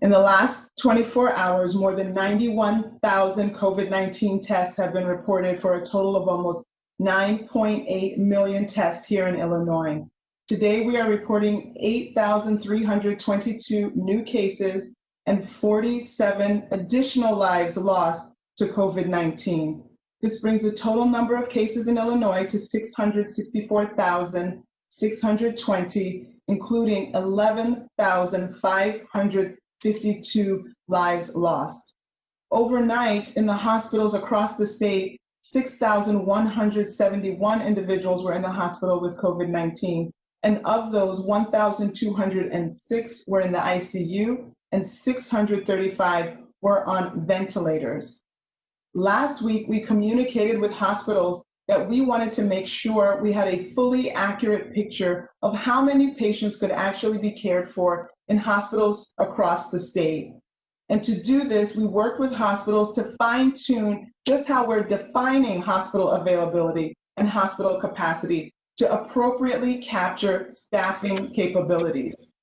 In the last 24 hours, more than 91,000 COVID-19 tests have been reported for a total of almost 9.8 million tests here in Illinois. Today, we are reporting 8,322 new cases and 47 additional lives lost to COVID-19. This brings the total number of cases in Illinois to 664,620, including 11,552 lives lost. Overnight, in the hospitals across the state, 6,171 individuals were in the hospital with COVID-19, and of those, 1,206 were in the ICU and 635 were on ventilators. Last week, we communicated with hospitals that we wanted to make sure we had a fully accurate picture of how many patients could actually be cared for in hospitals across the state. And to do this, we worked with hospitals to fine-tune just how we're defining hospital availability and hospital capacity to appropriately capture staffing capabilities.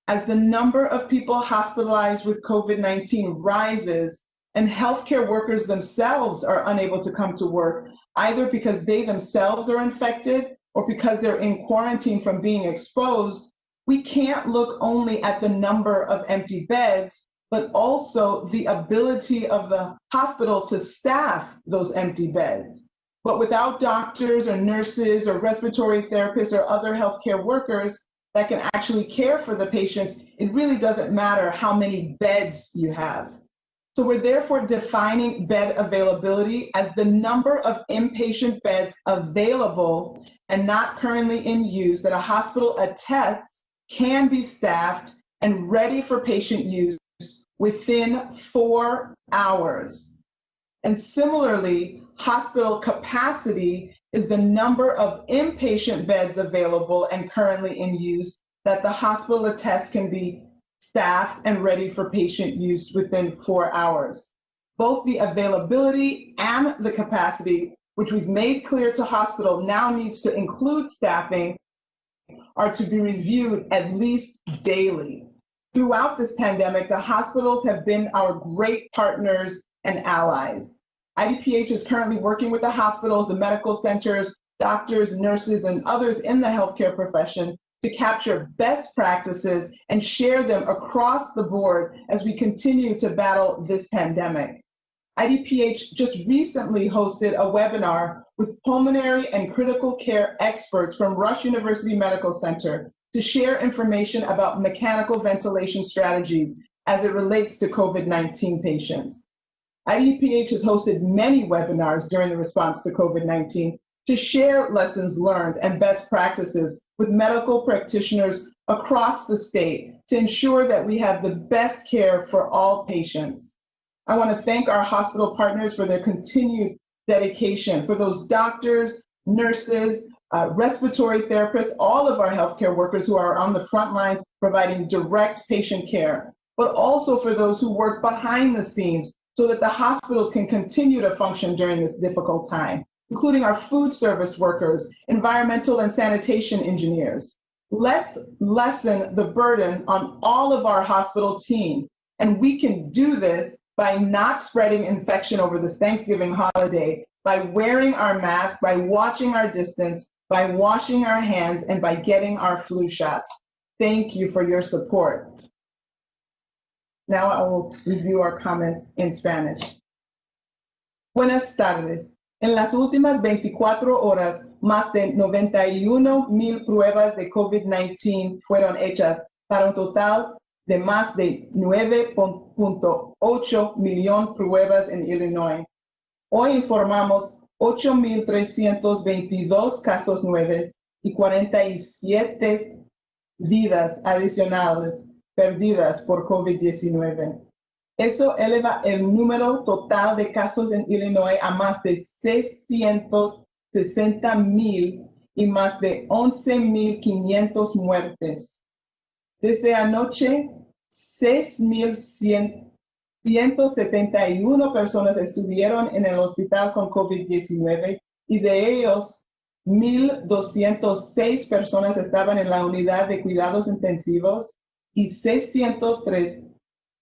As the number of people hospitalized with COVID-19 rises and healthcare workers themselves are unable to come to work, either because they themselves are infected or because they're in quarantine from being exposed, we can't look only at the number of empty beds, but also the ability of the hospital to staff those empty beds. But without doctors or nurses or respiratory therapists or other healthcare workers that can actually care for the patients, it really doesn't matter how many beds you have. So we're therefore defining bed availability as the number of inpatient beds available and not currently in use that a hospital attests can be staffed and ready for patient use within 4 hours. And similarly, hospital capacity is the number of inpatient beds available and currently in use that the hospital attests can be staffed and ready for patient use within 4 hours. Both the availability and the capacity, which we've made clear to hospital now needs to include staffing, are to be reviewed at least daily. Throughout this pandemic, the hospitals have been our great partners and allies. IDPH is currently working with the hospitals, the medical centers, doctors, nurses, and others in the healthcare profession to capture best practices and share them across the board as we continue to battle this pandemic. IDPH just recently hosted a webinar with pulmonary and critical care experts from Rush University Medical Center to share information about mechanical ventilation strategies as it relates to COVID-19 patients. IDPH has hosted many webinars during the response to COVID-19 to share lessons learned and best practices with medical practitioners across the state to ensure that we have the best care for all patients. I want to thank our hospital partners for their continued dedication, for those doctors, nurses, respiratory therapists, all of our healthcare workers who are on the front lines providing direct patient care, but also for those who work behind the scenes so that the hospitals can continue to function during this difficult time, including our food service workers, environmental and sanitation engineers. Let's lessen the burden on all of our hospital team, and we can do this by not spreading infection over this Thanksgiving holiday, by wearing our mask, by watching our distance, by washing our hands, and by getting our flu shots. Thank you for your support. Now I will review our comments in Spanish. Buenas tardes. En las últimas 24 horas, más de 91,000 pruebas de COVID-19 fueron hechas para un total de más de 9.8 millones pruebas en Illinois. Hoy informamos 8,322 casos nuevos y 47 vidas adicionales perdidas por COVID-19. Eso eleva el número total de casos en Illinois a más de 660,000 y más de 11,500 muertes. Desde anoche, 6,171 personas estuvieron en el hospital con COVID-19 y de ellos 1,206 personas estaban en la unidad de cuidados intensivos y 603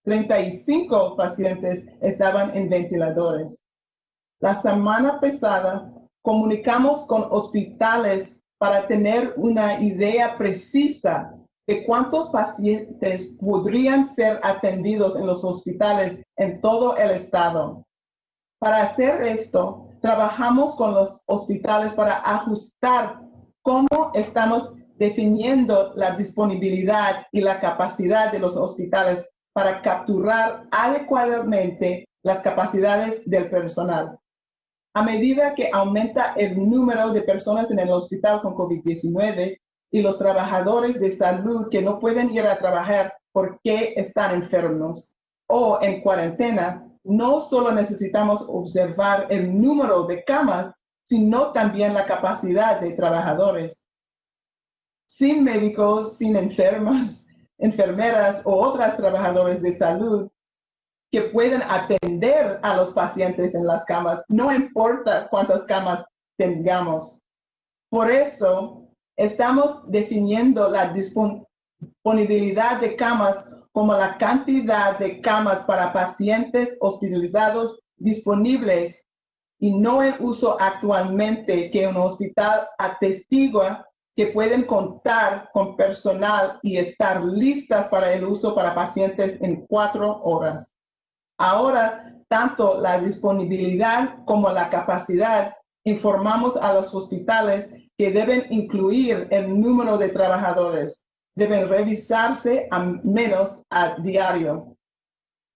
35 pacientes estaban en ventiladores. La semana pasada comunicamos con hospitales para tener una idea precisa de cuántos pacientes podrían ser atendidos en los hospitales en todo el estado. Para hacer esto, trabajamos con los hospitales para ajustar cómo estamos definiendo la disponibilidad y la capacidad de los hospitales para capturar adecuadamente las capacidades del personal. A medida que aumenta el número de personas en el hospital con COVID-19 y los trabajadores de salud que no pueden ir a trabajar porque están enfermos o en cuarentena, no solo necesitamos observar el número de camas, sino también la capacidad de trabajadores. Sin médicos, sin enfermeras o otros trabajadores de salud que pueden atender a los pacientes en las camas, no importa cuántas camas tengamos. Por eso, estamos definiendo la disponibilidad de camas como la cantidad de camas para pacientes hospitalizados disponibles y no en uso actualmente, que un hospital atestigua que pueden contar con personal y estar listas para el uso para pacientes en 4 horas. Ahora, tanto la disponibilidad como la capacidad, informamos a los hospitales que deben incluir el número de trabajadores. Deben revisarse al menos a diario.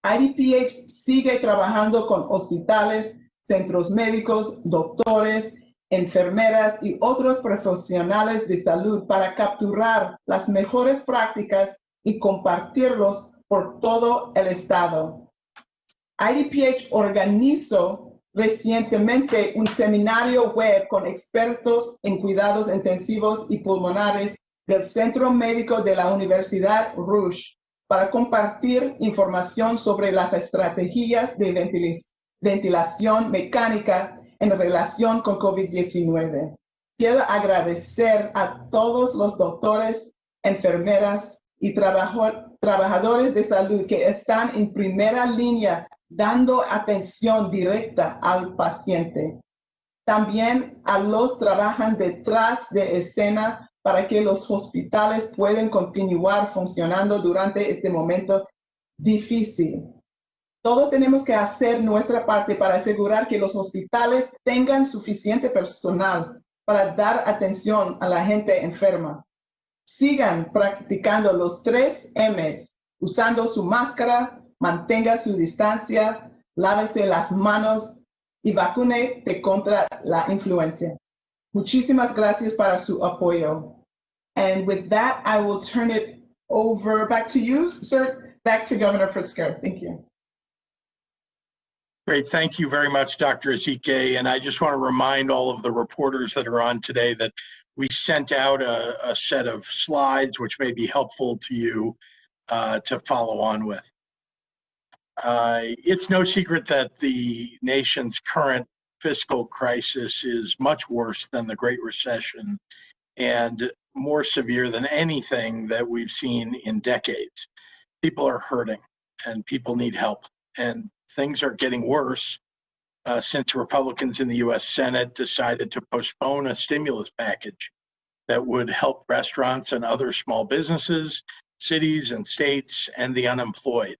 IDPH sigue trabajando con hospitales, centros médicos, doctores, enfermeras y otros profesionales de salud para capturar las mejores prácticas y compartirlos por todo el estado. IDPH organizó recientemente un seminario web con expertos en cuidados intensivos y pulmonares del Centro Médico de la Universidad Rush para compartir información sobre las estrategias de ventilación mecánica en relación con COVID-19. Quiero agradecer a todos los doctores, enfermeras y trabajadores de salud que están en primera línea dando atención directa al paciente. También a los que trabajan detrás de escena para que los hospitales puedan continuar funcionando durante este momento difícil. Todos tenemos que hacer nuestra parte para asegurar que los hospitales tengan suficiente personal para dar atención a la gente enferma. Sigan practicando los 3 M's, usando su máscara, mantenga su distancia, lávese las manos y vacúnese contra la influenza. Muchísimas gracias para su apoyo. And with that, I will turn it over back to you, sir, back to Governor Pritzker. Thank you. Great. Thank you very much, Dr. Ezike. And I just want to remind all of the reporters that are on today that we sent out a set of slides which may be helpful to you to follow on with. It's no secret that the nation's current fiscal crisis is much worse than the Great Recession and more severe than anything that we've seen in decades. People are hurting and people need help. And things are getting worse since Republicans in the U.S. Senate decided to postpone a stimulus package that would help restaurants and other small businesses, cities and states, and the unemployed.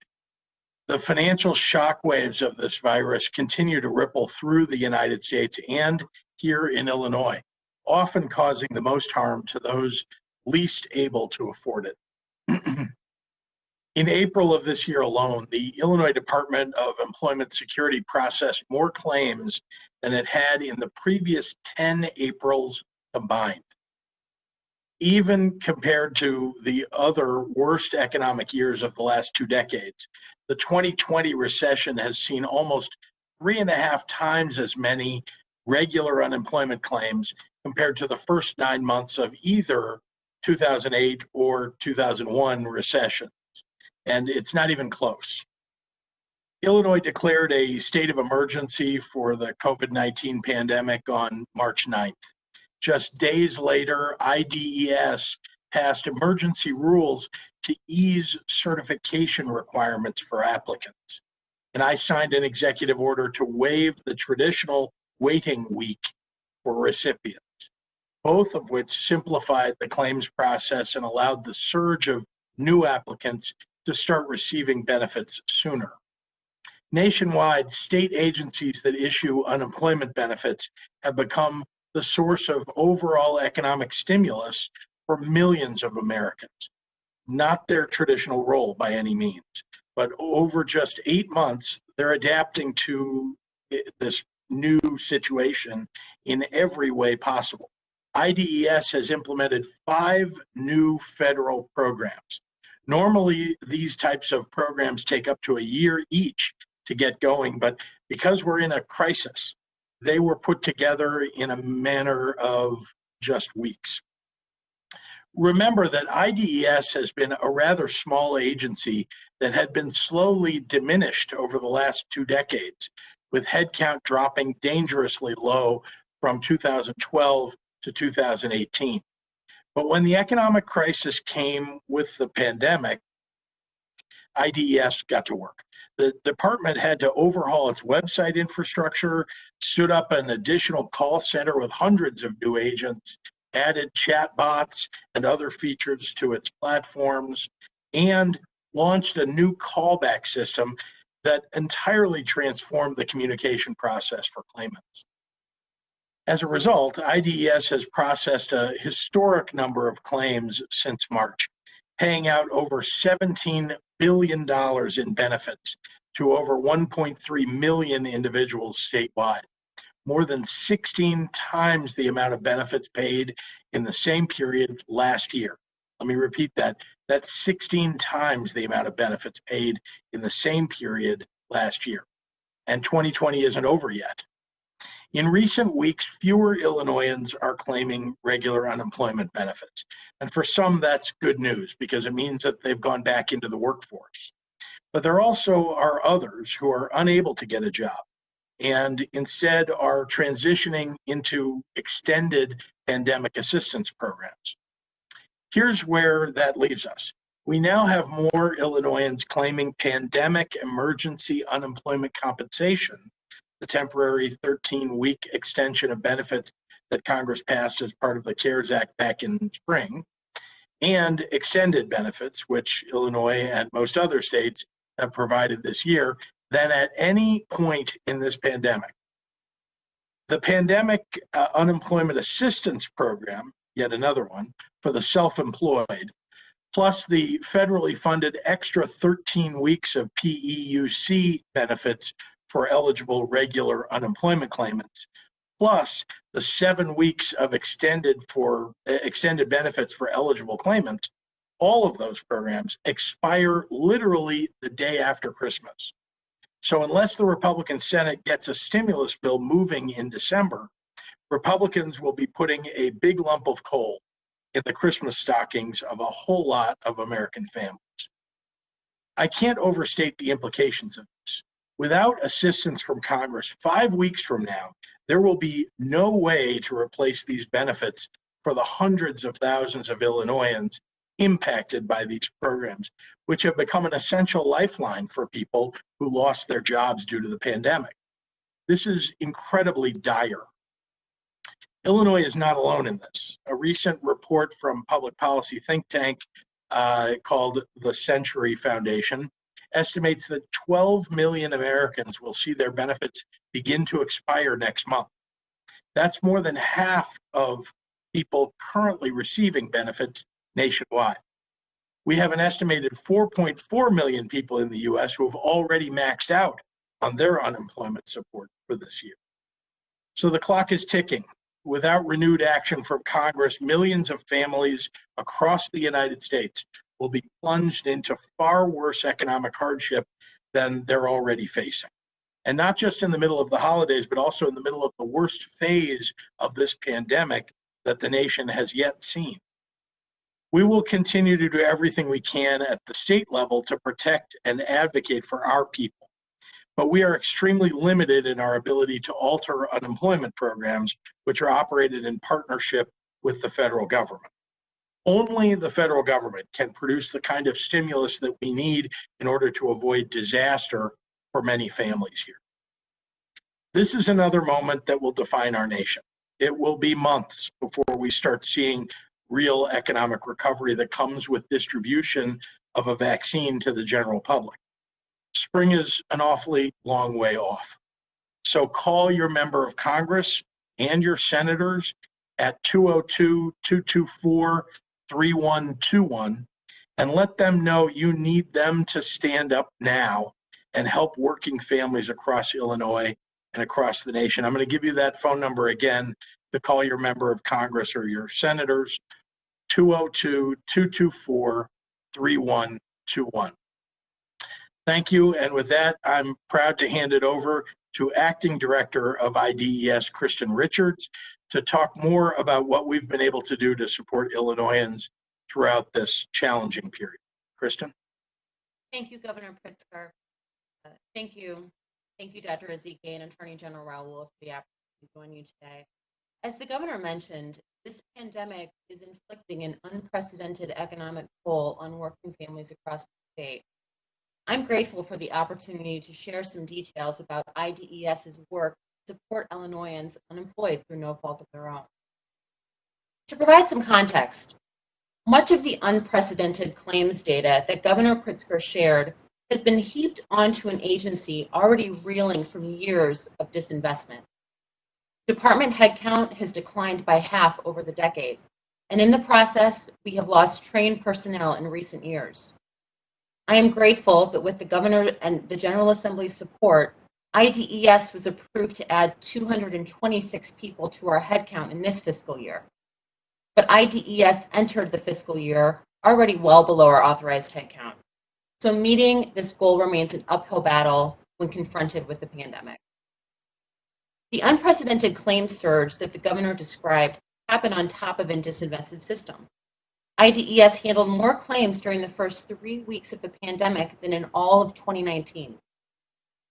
The financial shockwaves of this virus continue to ripple through the United States and here in Illinois, often causing the most harm to those least able to afford it. In April of this year alone, the Illinois Department of Employment Security processed more claims than it had in the previous 10 Aprils combined. Even compared to the other worst economic years of the last 2 decades, the 2020 recession has seen almost 3.5 times as many regular unemployment claims compared to the first 9 months of either 2008 or 2001 recession. And it's not even close. Illinois declared a state of emergency for the COVID-19 pandemic on March 9th. Just days later, IDES passed emergency rules to ease certification requirements for applicants. And I signed an executive order to waive the traditional waiting week for recipients, both of which simplified the claims process and allowed the surge of new applicants to start receiving benefits sooner. Nationwide, state agencies that issue unemployment benefits have become the source of overall economic stimulus for millions of Americans. Not their traditional role by any means, but over just 8 months, they're adapting to this new situation in every way possible. IDES has implemented 5 new federal programs. Normally, these types of programs take up to a year each to get going, but because we're in a crisis, they were put together in a manner of just weeks. Remember that IDES has been a rather small agency that had been slowly diminished over the last 2 decades, with headcount dropping dangerously low from 2012 to 2018. But when the economic crisis came with the pandemic, IDES got to work. The department had to overhaul its website infrastructure, stood up an additional call center with hundreds of new agents, added chatbots and other features to its platforms, and launched a new callback system that entirely transformed the communication process for claimants. As a result, IDES has processed a historic number of claims since March, paying out over $17 billion in benefits to over 1.3 million individuals statewide, more than 16 times the amount of benefits paid in the same period last year. Let me repeat that. That's 16 times the amount of benefits paid in the same period last year. And 2020 isn't over yet. In recent weeks, fewer Illinoisans are claiming regular unemployment benefits. And for some, that's good news because it means that they've gone back into the workforce. But there also are others who are unable to get a job and instead are transitioning into extended pandemic assistance programs. Here's where that leaves us. We now have more Illinoisans claiming pandemic emergency unemployment compensation, the temporary 13-week extension of benefits that Congress passed as part of the CARES Act back in spring, and extended benefits, which Illinois and most other states have provided this year, than at any point in this pandemic. The Pandemic Unemployment Assistance Program, yet another one, for the self-employed, plus the federally funded extra 13 weeks of PEUC benefits for eligible regular unemployment claimants, plus the 7 weeks of extended benefits for eligible claimants, all of those programs expire literally the day after Christmas. So unless the Republican Senate gets a stimulus bill moving in December, Republicans will be putting a big lump of coal in the Christmas stockings of a whole lot of American families. I can't overstate the implications of this. Without assistance from Congress, 5 weeks from now, there will be no way to replace these benefits for the hundreds of thousands of Illinoisans impacted by these programs, which have become an essential lifeline for people who lost their jobs due to the pandemic. This is incredibly dire. Illinois is not alone in this. A recent report from public policy think tank called the Century Foundation estimates that 12 million Americans will see their benefits begin to expire next month. That's more than half of people currently receiving benefits nationwide. We have an estimated 4.4 million people in the US who have already maxed out on their unemployment support for this year. So the clock is ticking. Without renewed action from Congress, millions of families across the United States will be plunged into far worse economic hardship than they're already facing. And not just in the middle of the holidays, but also in the middle of the worst phase of this pandemic that the nation has yet seen. We will continue to do everything we can at the state level to protect and advocate for our people. But we are extremely limited in our ability to alter unemployment programs, which are operated in partnership with the federal government. Only the federal government can produce the kind of stimulus that we need in order to avoid disaster for many families here. This is another moment that will define our nation. It will be months before we start seeing real economic recovery that comes with distribution of a vaccine to the general public. Spring is an awfully long way off. So call your member of Congress and your senators at 202-224-3121 and let them know you need them to stand up now and help working families across Illinois and across the nation. I'm going to give you that phone number again to call your member of Congress or your senators, 202-224-3121. Thank you. And with that, I'm proud to hand it over to Acting Director of IDES, Kristen Richards, to talk more about what we've been able to do to support Illinoisans throughout this challenging period. Kristen? Thank you, Governor Pritzker. Thank you, Dr. Ezike and Attorney General Raoul, for the opportunity to join you today. As the governor mentioned, this pandemic is inflicting an unprecedented economic toll on working families across the state. I'm grateful for the opportunity to share some details about IDES's work to support Illinoisans unemployed through no fault of their own. To provide some context, much of the unprecedented claims data that Governor Pritzker shared has been heaped onto an agency already reeling from years of disinvestment. Department headcount has declined by half over the decade, and in the process, we have lost trained personnel in recent years. I am grateful that with the Governor and the General Assembly's support, IDES was approved to add 226 people to our headcount in this fiscal year. But IDES entered the fiscal year already well below our authorized headcount. So meeting this goal remains an uphill battle when confronted with the pandemic. The unprecedented claims surge that the governor described happened on top of a disinvested system. IDES handled more claims during the first 3 weeks of the pandemic than in all of 2019.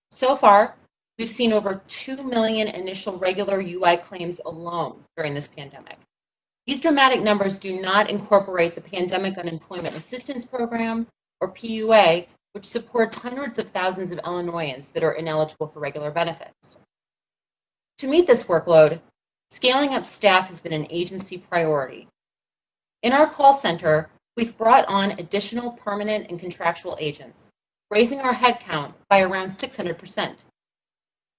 So far, we've seen over 2 million initial regular UI claims alone during this pandemic. These dramatic numbers do not incorporate the Pandemic Unemployment Assistance Program, or PUA, which supports hundreds of thousands of Illinoisans that are ineligible for regular benefits. To meet this workload, scaling up staff has been an agency priority. In our call center, we've brought on additional permanent and contractual agents, raising our headcount by around 600%.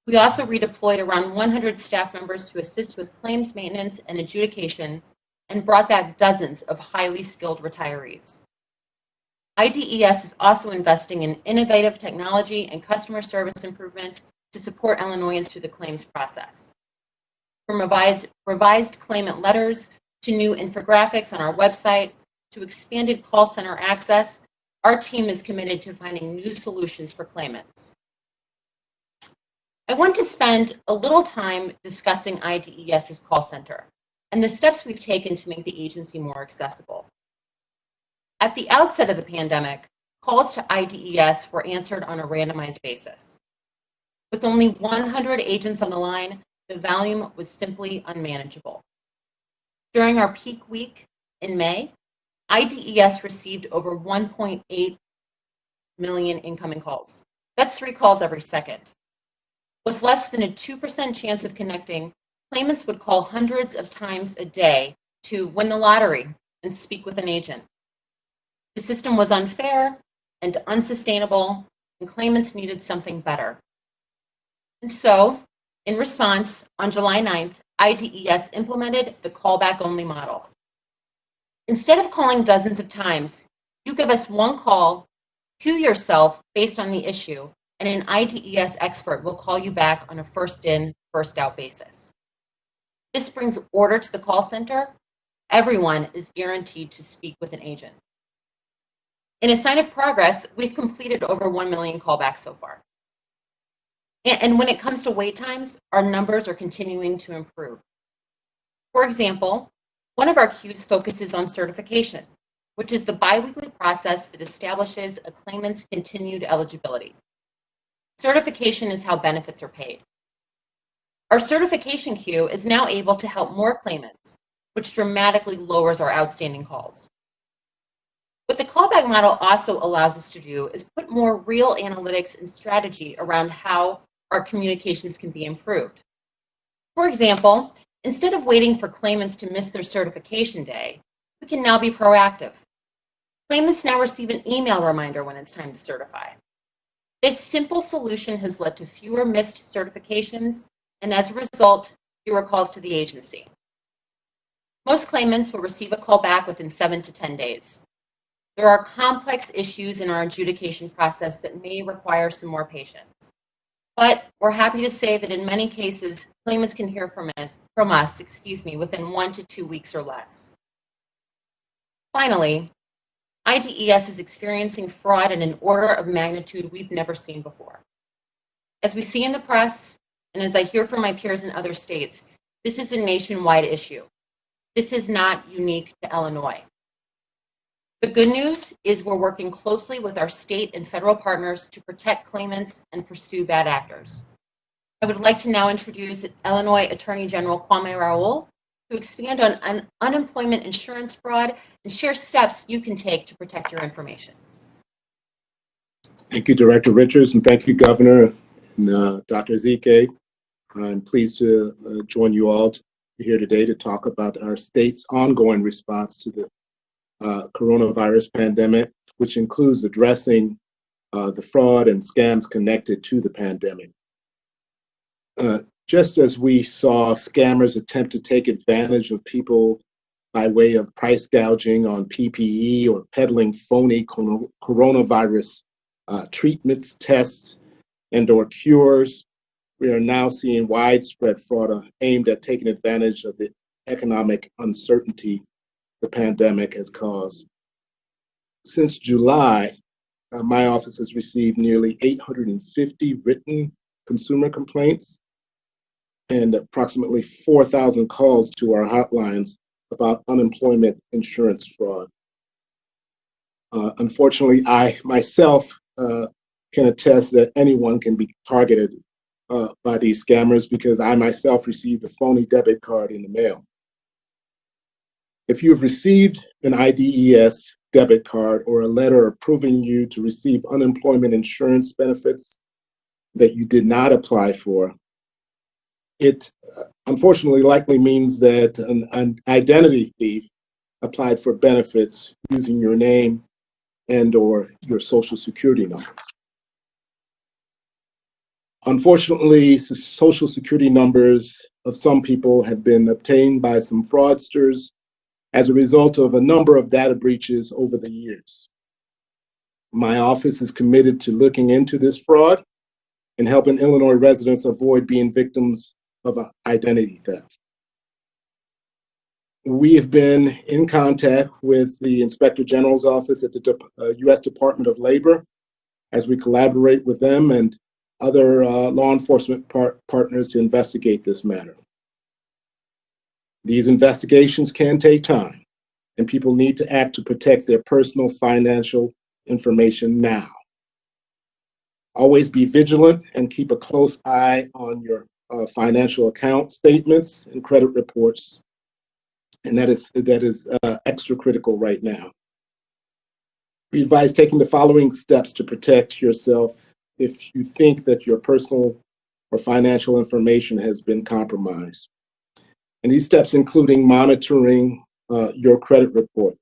We also redeployed around 100 staff members to assist with claims maintenance and adjudication and brought back dozens of highly skilled retirees. IDES is also investing in innovative technology and customer service improvements to support Illinoisans through the claims process. From revised claimant letters to new infographics on our website to expanded call center access, our team is committed to finding new solutions for claimants. I want to spend a little time discussing IDES's call center and the steps we've taken to make the agency more accessible. At the outset of the pandemic, calls to IDES were answered on a randomized basis. With only 100 agents on the line, the volume was simply unmanageable. During our peak week in May, IDES received over 1.8 million incoming calls. That's 3 calls every second. With less than a 2% chance of connecting, claimants would call hundreds of times a day to win the lottery and speak with an agent. The system was unfair and unsustainable, and claimants needed something better. And so, in response, on July 9th, IDES implemented the callback-only model. Instead of calling dozens of times, you give us one call to yourself based on the issue, and an IDES expert will call you back on a first-in, first-out basis. This brings order to the call center. Everyone is guaranteed to speak with an agent. In a sign of progress, we've completed over 1 million callbacks so far. And when it comes to wait times, our numbers are continuing to improve. For example, one of our queues focuses on certification, which is the biweekly process that establishes a claimant's continued eligibility. Certification is how benefits are paid. Our certification queue is now able to help more claimants, which dramatically lowers our outstanding calls. What the callback model also allows us to do is put more real analytics and strategy around how our communications can be improved. For example, instead of waiting for claimants to miss their certification day, we can now be proactive. Claimants now receive an email reminder when it's time to certify. This simple solution has led to fewer missed certifications and, as a result, fewer calls to the agency. Most claimants will receive a call back within 7 to 10 days. There are complex issues in our adjudication process that may require some more patience. But we're happy to say that in many cases, claimants can hear from us within 1 to 2 weeks or less. Finally, IDES is experiencing fraud in an order of magnitude we've never seen before. As we see in the press, and as I hear from my peers in other states, this is a nationwide issue. This is not unique to Illinois. The good news is we're working closely with our state and federal partners to protect claimants and pursue bad actors. I would like to now introduce Illinois Attorney General Kwame Raoul to expand on unemployment insurance fraud and share steps you can take to protect your information. Thank you, Director Richards, and thank you, Governor and Dr. Ezike. I'm pleased to join you all here today to talk about our state's ongoing response to the coronavirus pandemic, which includes addressing the fraud and scams connected to the pandemic. Just as we saw scammers attempt to take advantage of people by way of price gouging on PPE or peddling phony coronavirus treatments, tests, and/or cures, we are now seeing widespread fraud aimed at taking advantage of the economic uncertainty the pandemic has caused. Since July, my office has received nearly 850 written consumer complaints and approximately 4,000 calls to our hotlines about unemployment insurance fraud. Unfortunately, I myself can attest that anyone can be targeted by these scammers because I myself received a phony debit card in the mail. If you have received an IDES debit card or a letter approving you to receive unemployment insurance benefits that you did not apply for, it unfortunately likely means that an identity thief applied for benefits using your name and/or your Social Security number. Unfortunately, Social Security numbers of some people have been obtained by some fraudsters as a result of a number of data breaches over the years. My office is committed to looking into this fraud and helping Illinois residents avoid being victims of identity theft. We have been in contact with the Inspector General's office at the U.S. Department of Labor as we collaborate with them and other law enforcement partners to investigate this matter. These investigations can take time, and people need to act to protect their personal financial information now. Always be vigilant and keep a close eye on your financial account statements and credit reports, and that is extra critical right now. We advise taking the following steps to protect yourself if you think that your personal or financial information has been compromised. And these steps including monitoring your credit report.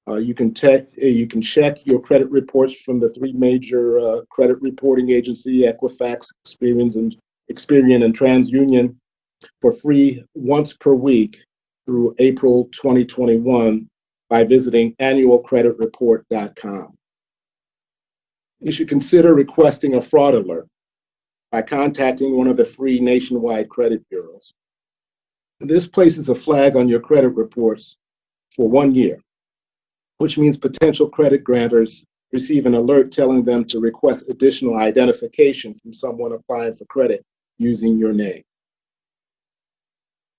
You can check your credit reports from the three major credit reporting agencies, Equifax, Experian, and TransUnion, for free once per week through April 2021 by visiting annualcreditreport.com. You should consider requesting a fraud alert by contacting one of the free nationwide credit bureaus. This places a flag on your credit reports for 1 year, which means potential credit grantors receive an alert telling them to request additional identification from someone applying for credit using your name.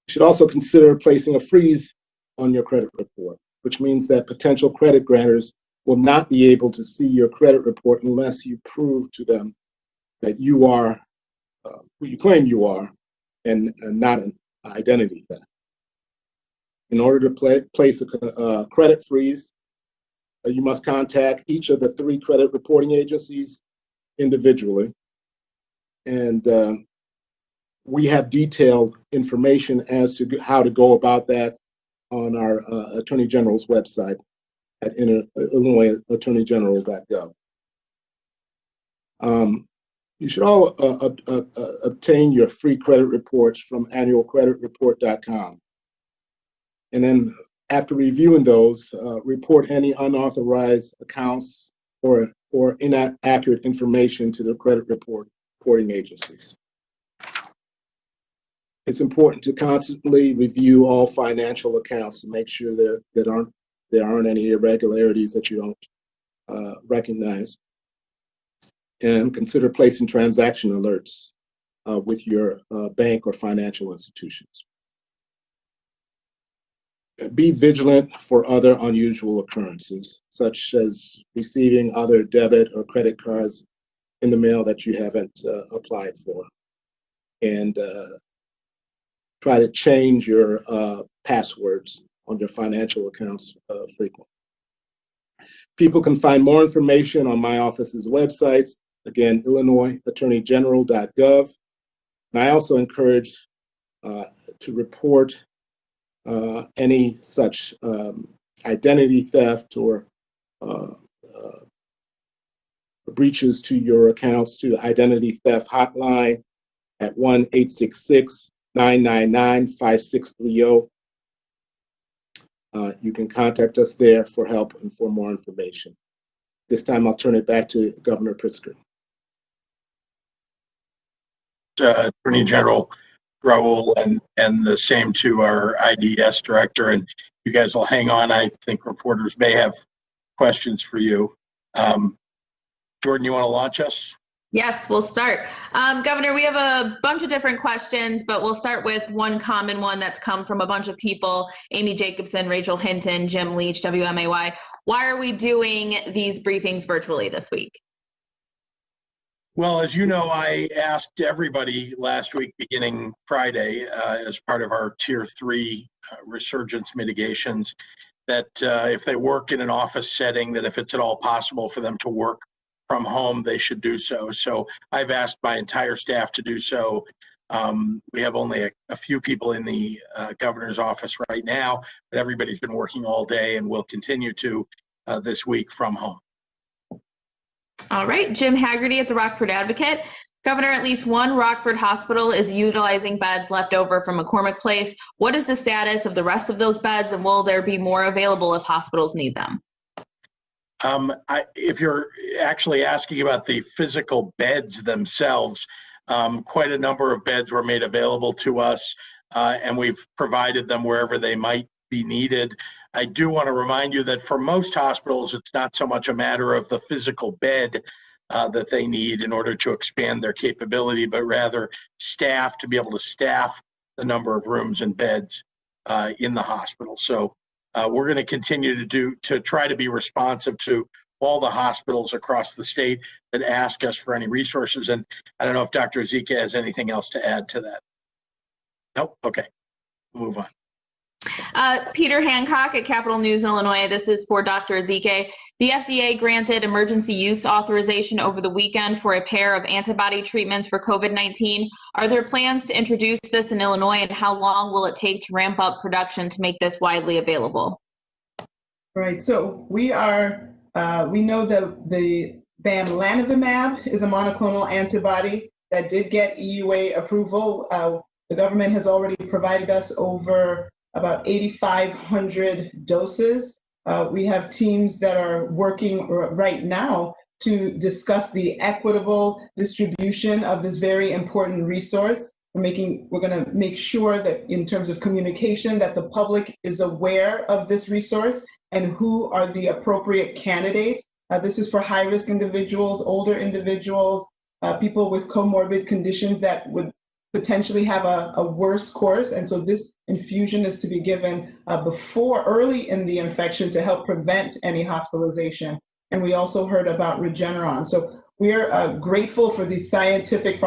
You should also consider placing a freeze on your credit report, which means that potential credit grantors will not be able to see your credit report unless you prove to them that you are who you claim you are and not an identity theft. In order to place a credit freeze, you must contact each of the 3 credit reporting agencies individually. And we have detailed information as to how to go about that on our Attorney General's website at illinoisattorneygeneral.gov. You should all obtain your free credit reports from annualcreditreport.com. And then after reviewing those, report any unauthorized accounts or inaccurate information to the credit reporting agencies. It's important to constantly review all financial accounts to make sure there aren't any irregularities that you don't recognize. And consider placing transaction alerts with your bank or financial institutions. Be vigilant for other unusual occurrences, such as receiving other debit or credit cards in the mail that you haven't applied for. And try to change your passwords on your financial accounts frequently. People can find more information on my office's websites, again, illinoisattorneygeneral.gov. And I also encourage to report any such identity theft or breaches to your accounts to the Identity Theft Hotline at 1-866-999-5630. You can contact us there for help and for more information. This time I'll turn it back to Governor Pritzker. Attorney General Raoul, and the same to our IDS director. And you guys will hang on. I think reporters may have questions for you. Jordan, you want to launch us? Yes, we'll start. Governor, we have a bunch of different questions, but we'll start with one common one that's come from a bunch of people: Amy Jacobson, Rachel Hinton, Jim Leach, WMAY. Why are we doing these briefings virtually this week? Well, as you know, I asked everybody last week, beginning Friday, as part of our Tier 3 resurgence mitigations, that if they work in an office setting, that if it's at all possible for them to work from home, they should do so. So I've asked my entire staff to do so. We have only a few people in the governor's office right now, but everybody's been working all day and will continue to this week from home. All right, Jim Haggerty at the Rockford Advocate. Governor, at least one Rockford hospital is utilizing beds left over from McCormick Place. What is the status of the rest of those beds, and will there be more available if hospitals need them? If you're actually asking about the physical beds themselves, quite a number of beds were made available to us, and we've provided them wherever they might be needed. I do want to remind you that for most hospitals, it's not so much a matter of the physical bed that they need in order to expand their capability, but rather staff to be able to staff the number of rooms and beds in the hospital. So we're going to continue to try to be responsive to all the hospitals across the state that ask us for any resources. And I don't know if Dr. Ezike has anything else to add to that. Nope. Okay. We'll move on. Peter Hancock at Capital News Illinois. This is for Dr. Ezike. The FDA granted emergency use authorization over the weekend for a pair of antibody treatments for COVID-19. Are there plans to introduce this in Illinois, and how long will it take to ramp up production to make this widely available? Right. So we know that the bamlanivimab is a monoclonal antibody that did get EUA approval. The government has already provided us over about 8,500 doses. We have teams that are working right now to discuss the equitable distribution of this very important resource. We're going to make sure that in terms of communication that the public is aware of this resource and who are the appropriate candidates. This is for high-risk individuals, older individuals, people with comorbid conditions that would potentially have a worse course. And so this infusion is to be given early in the infection to help prevent any hospitalization. And we also heard about Regeneron. So we are grateful for these scientific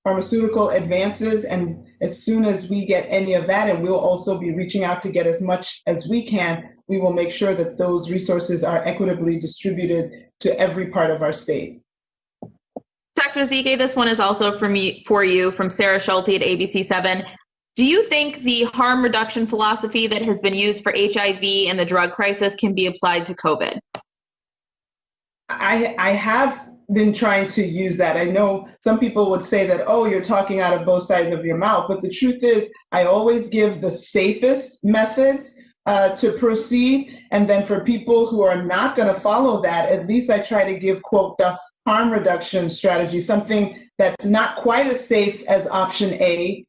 pharmaceutical advances. And as soon as we get any of that, and we'll also be reaching out to get as much as we can, we will make sure that those resources are equitably distributed to every part of our state. Dr. Ezike, this one is also for you from Sarah Schulte at ABC7. Do you think the harm reduction philosophy that has been used for HIV and the drug crisis can be applied to COVID? I have been trying to use that. I know some people would say that, oh, you're talking out of both sides of your mouth, but the truth is I always give the safest methods to proceed. And then for people who are not going to follow that, at least I try to give, quote, the harm reduction strategy, something that's not quite as safe as option A.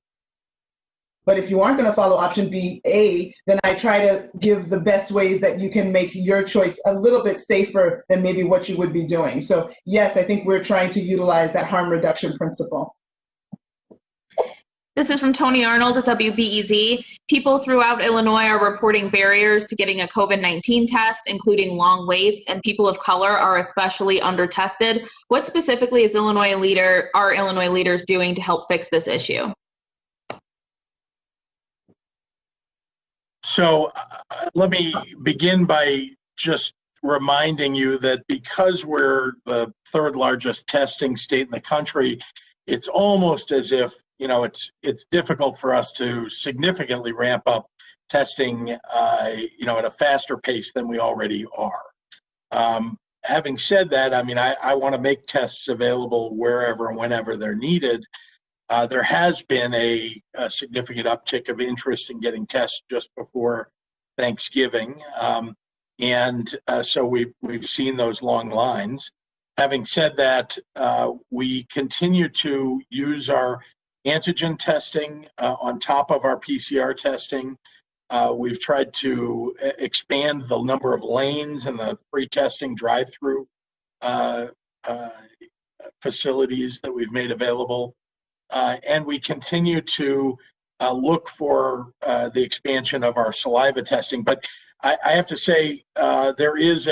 But if you aren't going to follow option B, A, then I try to give the best ways that you can make your choice a little bit safer than maybe what you would be doing. So yes, I think we're trying to utilize that harm reduction principle. This is from Tony Arnold at WBEZ. People throughout Illinois are reporting barriers to getting a COVID-19 test, including long waits, and people of color are especially under-tested. What specifically are Illinois leaders doing to help fix this issue? So let me begin by just reminding you that because we're the third largest testing state in the country, it's almost as if, you know, it's difficult for us to significantly ramp up testing, you know, at a faster pace than we already are. Having said that, I mean, I want to make tests available wherever and whenever they're needed. There has been a significant uptick of interest in getting tests just before Thanksgiving, and so we've seen those long lines. Having said that, we continue to use our antigen testing on top of our PCR testing. We've tried to expand the number of lanes in the free testing drive-through facilities that we've made available. And we continue to look for the expansion of our saliva testing. But I have to say, there is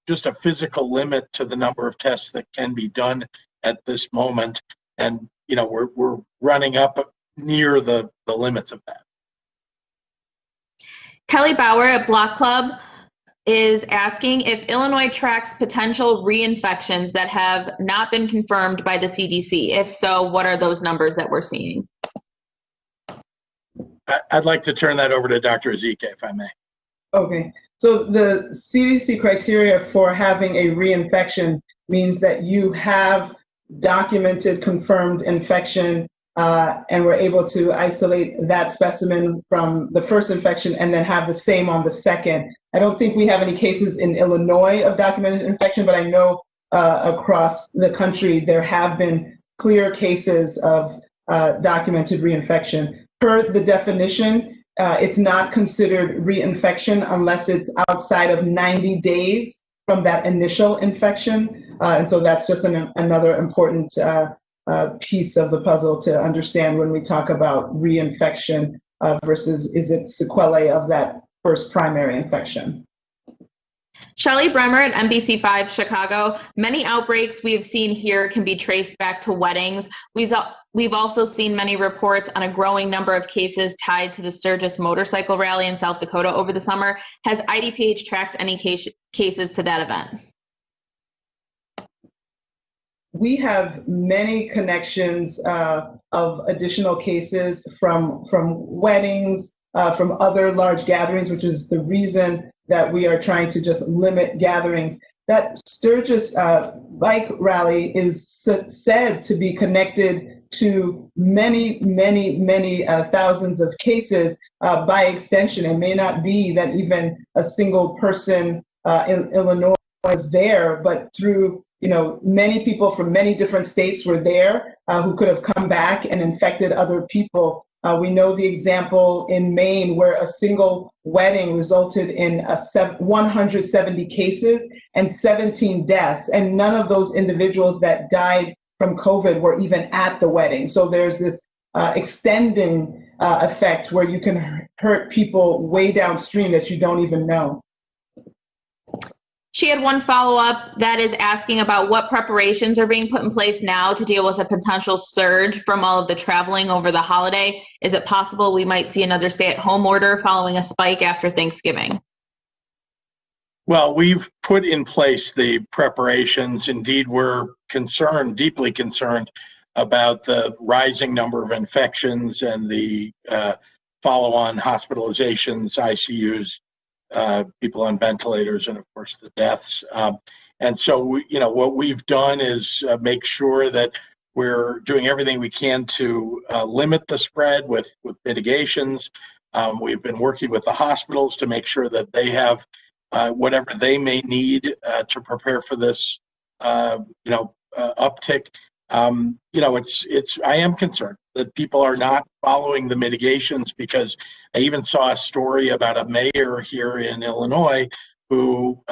just a physical limit to the number of tests that can be done at this moment. And, you know, we're running up near the limits of that. Kelly Bauer at Block Club is asking if Illinois tracks potential reinfections that have not been confirmed by the CDC. If so, what are those numbers that we're seeing? I'd like to turn that over to Dr. Ezike, if I may. Okay, so the CDC criteria for having a reinfection means that you have documented confirmed infection and we're able to isolate that specimen from the first infection and then have the same on the second. I don't think we have any cases in Illinois of documented infection, but I know across the country there have been clear cases of documented reinfection. Per the definition, it's not considered reinfection unless it's outside of 90 days from that initial infection. And so that's just another important piece of the puzzle to understand when we talk about reinfection versus is it sequelae of that first primary infection. Shelley Bremer at NBC5 Chicago. Many outbreaks we have seen here can be traced back to weddings. We've also seen many reports on a growing number of cases tied to the Sturgis motorcycle rally in South Dakota over the summer. Has IDPH tracked any cases to that event? We have many connections of additional cases from weddings, from other large gatherings, which is the reason that we are trying to just limit gatherings. That Sturgis bike rally is said to be connected to many thousands of cases by extension. It may not be that even a single person in Illinois was there, but through many people from many different states were there who could have come back and infected other people. We know the example in Maine where a single wedding resulted in 170 cases and 17 deaths, and none of those individuals that died from COVID were even at the wedding. So there's this extending effect where you can hurt people way downstream that you don't even know. She had one follow-up that is asking about what preparations are being put in place now to deal with a potential surge from all of the traveling over the holiday. Is it possible we might see another stay-at-home order following a spike after Thanksgiving? Well, we've put in place the preparations. Indeed, we're concerned, deeply concerned, about the rising number of infections and the follow-on hospitalizations, ICUs, people on ventilators, and of course the deaths. And so, what we've done is make sure that we're doing everything we can to limit the spread with mitigations. We've been working with the hospitals to make sure that they have whatever they may need to prepare for this, uptick. I am concerned that people are not following the mitigations, because I even saw a story about a mayor here in Illinois who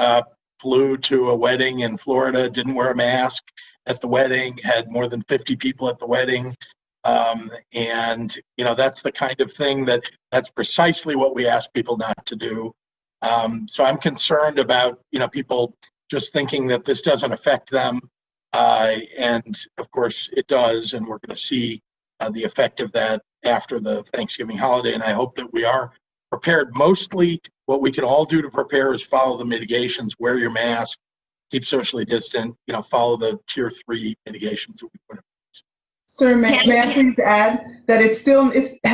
flew to a wedding in Florida, didn't wear a mask at the wedding, had more than 50 people at the wedding. And that's the kind of thing that's precisely what we ask people not to do. So I'm concerned about, people just thinking that this doesn't affect them. And of course it does, and we're going to see the effect of that after the Thanksgiving holiday. And I hope that we are prepared. Mostly what we can all do to prepare is follow the mitigations, wear your mask, keep socially distant, follow the tier 3 mitigations that we put in place. Sir, may I please add that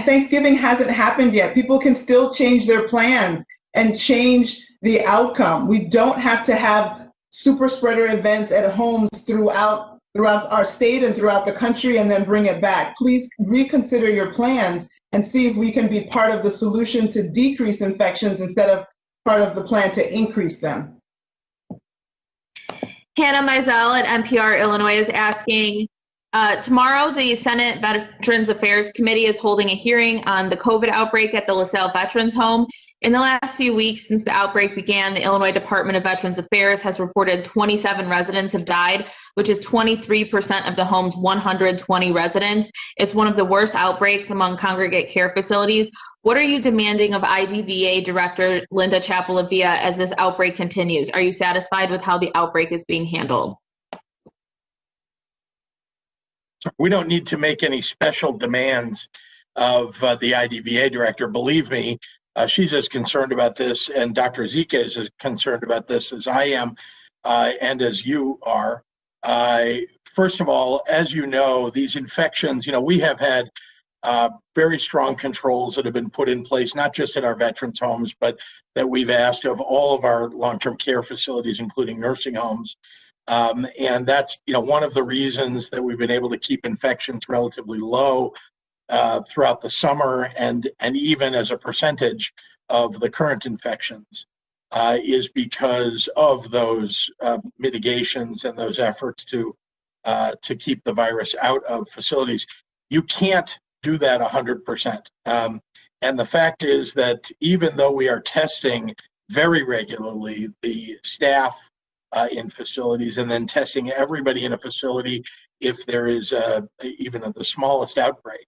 Thanksgiving hasn't happened yet. People can still change their plans and change the outcome. We don't have to have super spreader events at homes throughout our state and throughout the country and then bring it back. Please reconsider your plans and see if we can be part of the solution to decrease infections instead of part of the plan to increase them. Hannah Mizell at NPR Illinois is asking, tomorrow the Senate Veterans Affairs Committee is holding a hearing on the COVID outbreak at the LaSalle Veterans Home. In the last few weeks since the outbreak began, the Illinois Department of Veterans Affairs has reported 27 residents have died, which is 23% of the home's 120 residents. It's one of the worst outbreaks among congregate care facilities. What are you demanding of IDVA Director Linda Chapalavia as this outbreak continues? Are you satisfied with how the outbreak is being handled? We don't need to make any special demands of the IDVA director. Believe me, she's as concerned about this, and Dr. Ezike is as concerned about this as I am, and as you are. First of all, as you know, these infections, we have had very strong controls that have been put in place, not just at our veterans homes, but that we've asked of all of our long-term care facilities, including nursing homes. And that's, one of the reasons that we've been able to keep infections relatively low throughout the summer, and even as a percentage of the current infections, is because of those mitigations and those efforts to keep the virus out of facilities. You can't do that 100%. And the fact is that even though we are testing very regularly the staff in facilities, and then testing everybody in a facility if there is even the smallest outbreak.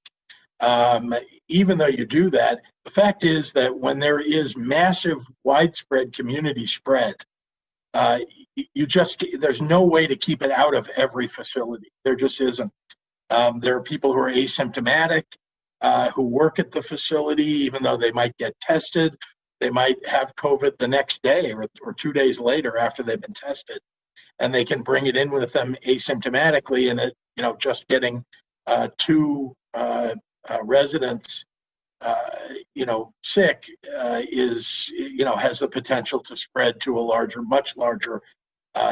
Even though you do that, the fact is that when there is massive, widespread community spread, there's no way to keep it out of every facility. There just isn't. There are people who are asymptomatic, who work at the facility, even though they might get tested. They might have COVID the next day or 2 days later after they've been tested, and they can bring it in with them asymptomatically. And just getting two residents, sick is, has the potential to spread to a much larger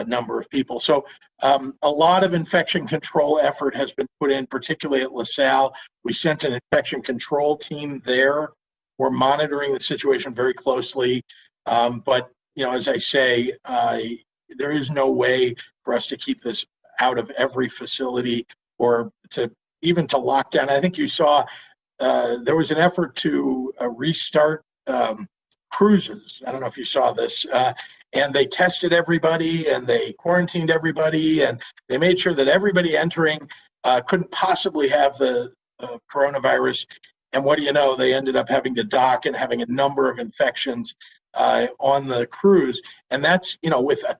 number of people. So a lot of infection control effort has been put in, particularly at LaSalle. We sent an infection control team there. We're monitoring the situation very closely, but as I say, there is no way for us to keep this out of every facility, or to lock down. I think you saw there was an effort to restart cruises. I don't know if you saw this, and they tested everybody and they quarantined everybody, and they made sure that everybody entering couldn't possibly have the coronavirus. And what do you know? They ended up having to dock and having a number of infections on the cruise, and that's, with a